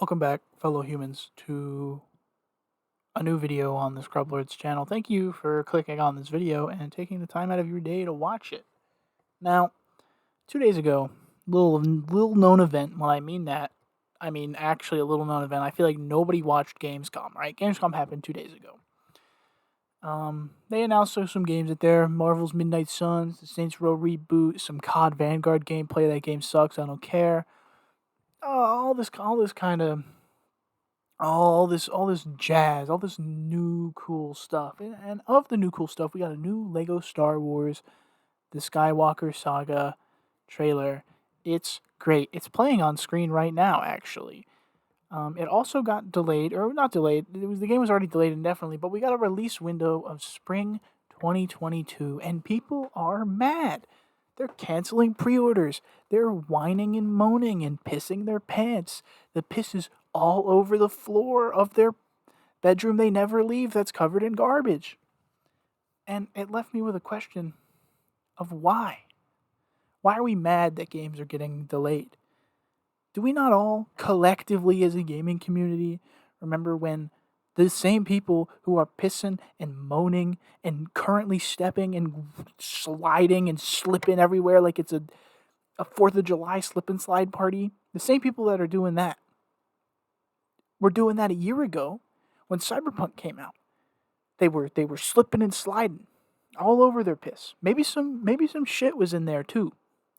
Welcome back, fellow humans, to a new video on the Scrublords channel. Thank you for clicking on this video and taking the time out of your day to watch it. Now, 2 days ago, little known event. When I mean that, I mean actually a little known event. I feel like nobody watched Gamescom, right? Gamescom happened 2 days ago. They announced some games at there: Marvel's Midnight Suns, the Saints Row reboot, some COD Vanguard gameplay. That game sucks. I don't care. All this kind of all this jazz, all this new cool stuff. And of the new cool stuff, we got a new Lego Star Wars, the Skywalker Saga trailer. It's great. It's playing on screen right now, actually. It also got delayed, or not delayed. The game was already delayed indefinitely, but we got a release window of spring 2022, and people are mad. They're canceling pre-orders. They're whining and moaning and pissing their pants. The piss is all over the floor of their bedroom they never leave that's covered in garbage. And it left me with a question of why. Why are we mad that games are getting delayed? Do we not all collectively as a gaming community remember when the same people who are pissing and moaning and currently stepping and sliding and slipping everywhere like it's a 4th of July slip and slide party, the same people that are doing that were doing that a year ago when Cyberpunk came out. They were slipping and sliding all over their piss. Maybe some shit was in there too.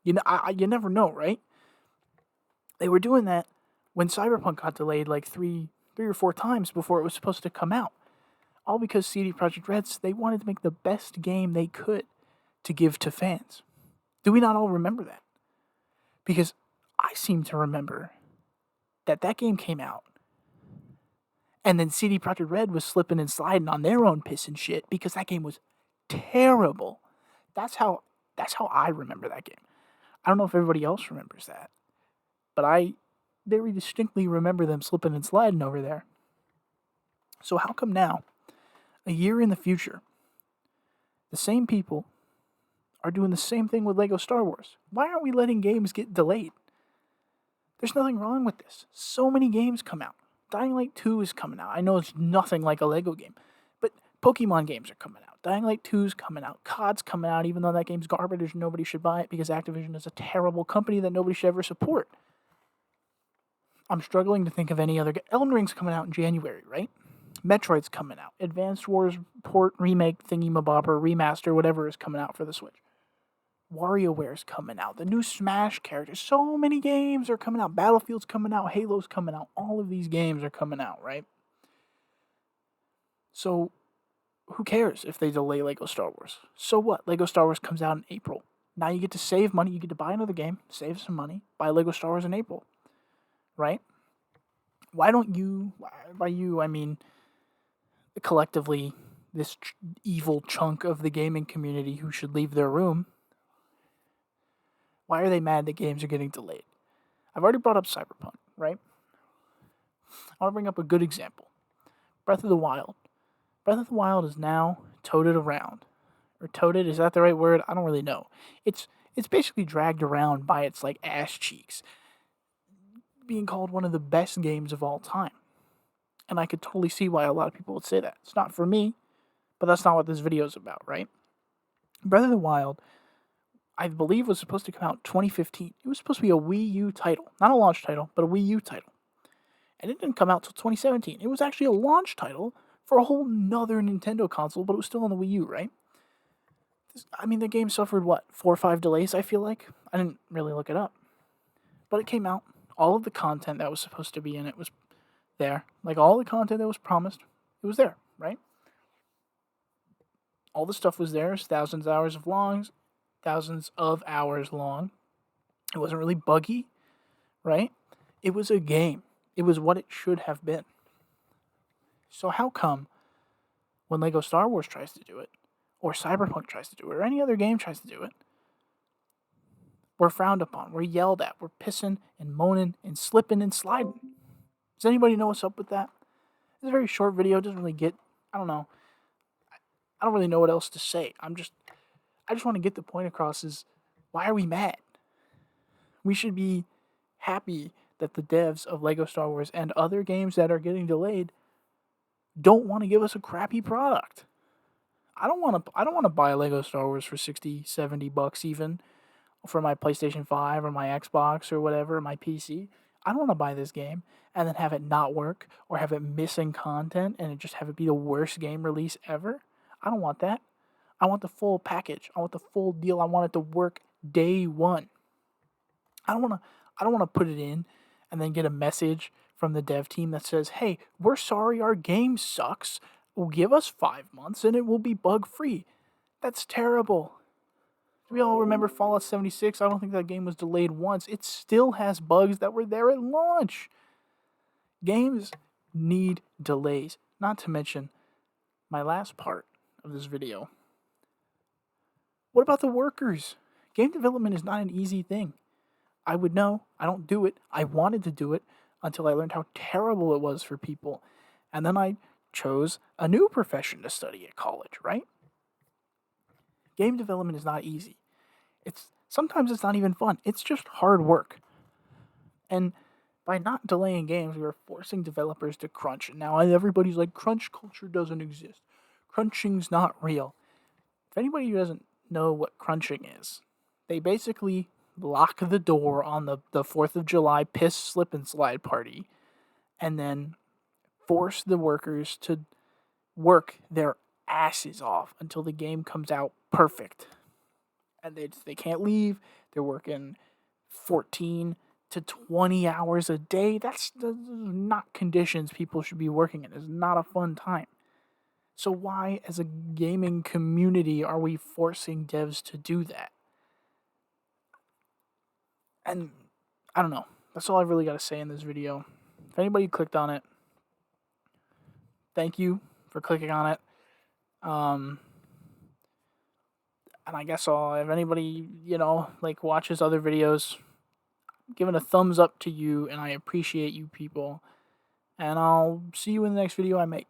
You never know, right? They were doing that when Cyberpunk got delayed like three or four times before it was supposed to come out. All because CD Projekt Red, they wanted to make the best game they could to give to fans. Do we not all remember that? Because I seem to remember that game came out, and then CD Projekt Red was slipping and sliding on their own piss and shit because that game was terrible. That's how I remember that game. I don't know if everybody else remembers that, but I very distinctly remember them slipping and sliding over there. So how come now, a year in the future, the same people are doing the same thing with Lego Star Wars? Why aren't we letting games get delayed? There's nothing wrong with this. So many games come out. Dying Light 2 is coming out. I know it's nothing like a Lego game, but Pokemon games are coming out. Dying Light 2 is coming out. COD's coming out, even though that game's garbage. Nobody should buy it because Activision is a terrible company that nobody should ever support. I'm struggling to think of any other. Elden Ring's coming out in January, right? Metroid's coming out. Advanced Wars port, remake, thingy-mabobber, remaster, whatever is coming out for the Switch. WarioWare's coming out. The new Smash characters. So many games are coming out. Battlefield's coming out. Halo's coming out. All of these games are coming out, right? So, who cares if they delay Lego Star Wars? So what? Lego Star Wars comes out in April. Now you get to save money. You get to buy another game, save some money, buy Lego Star Wars in April. Right? Why don't you, by you, I mean collectively, this evil chunk of the gaming community who should leave their room, why are they mad that games are getting delayed? I've already brought up Cyberpunk, right? I want to bring up a good example. Breath of the Wild. Breath of the Wild is now toted around. Or toted, is that the right word? I don't really know. It's basically dragged around by its like ass cheeks, being called one of the best games of all time. And I could totally see why a lot of people would say that. It's not for me, but that's not what this video is about, right? Breath of the Wild, I believe, was supposed to come out in 2015. It was supposed to be a Wii U title. Not a launch title, but a Wii U title. And it didn't come out till 2017. It was actually a launch title for a whole nother Nintendo console, but it was still on the Wii U, right? The game suffered, 4 or 5 delays, I feel like? I didn't really look it up. But it came out. All of the content that was supposed to be in it was there. Like, all the content that was promised, it was there, right? All the stuff was there. It's thousands of hours long. It wasn't really buggy, right? It was a game. It was what it should have been. So how come when Lego Star Wars tries to do it, or Cyberpunk tries to do it, or any other game tries to do it, we're frowned upon, we're yelled at, we're pissing and moaning and slipping and sliding? Does anybody know what's up with that? It's a very short video. It doesn't really get, I don't know. I don't really know what else to say. I just want to get the point across is, why are we mad? We should be happy that the devs of Lego Star Wars and other games that are getting delayed don't want to give us a crappy product. I don't want to buy Lego Star Wars for 60, 70 bucks even for my PlayStation 5 or my Xbox or whatever, my PC. I don't want to buy this game and then have it not work or have it missing content and just have it be the worst game release ever. I don't want that. I want the full package. I want the full deal. I want it to work day one. I don't want to put it in and then get a message from the dev team that says, "Hey, we're sorry our game sucks. Well, give us 5 months and it will be bug free." That's terrible. We all remember Fallout 76. I don't think that game was delayed once. It still has bugs that were there at launch. Games need delays. Not to mention my last part of this video. What about the workers? Game development is not an easy thing. I would know. I don't do it. I wanted to do it until I learned how terrible it was for people. And then I chose a new profession to study at college, right? Game development is not easy. Sometimes it's not even fun. It's just hard work. And by not delaying games, we are forcing developers to crunch. And now everybody's like, crunch culture doesn't exist. Crunching's not real. If anybody who doesn't know what crunching is, they basically lock the door on the 4th of July piss, slip, and slide party and then force the workers to work their asses off until the game comes out perfect. And they can't leave. They're working 14 to 20 hours a day. That's not conditions people should be working in. It's not a fun time. So why, as a gaming community, are we forcing devs to do that? And I don't know. That's all I really got to say in this video. If anybody clicked on it, thank you for clicking on it. And I guess if anybody, watches other videos, I'm giving a thumbs up to you, and I appreciate you people. And I'll see you in the next video I make.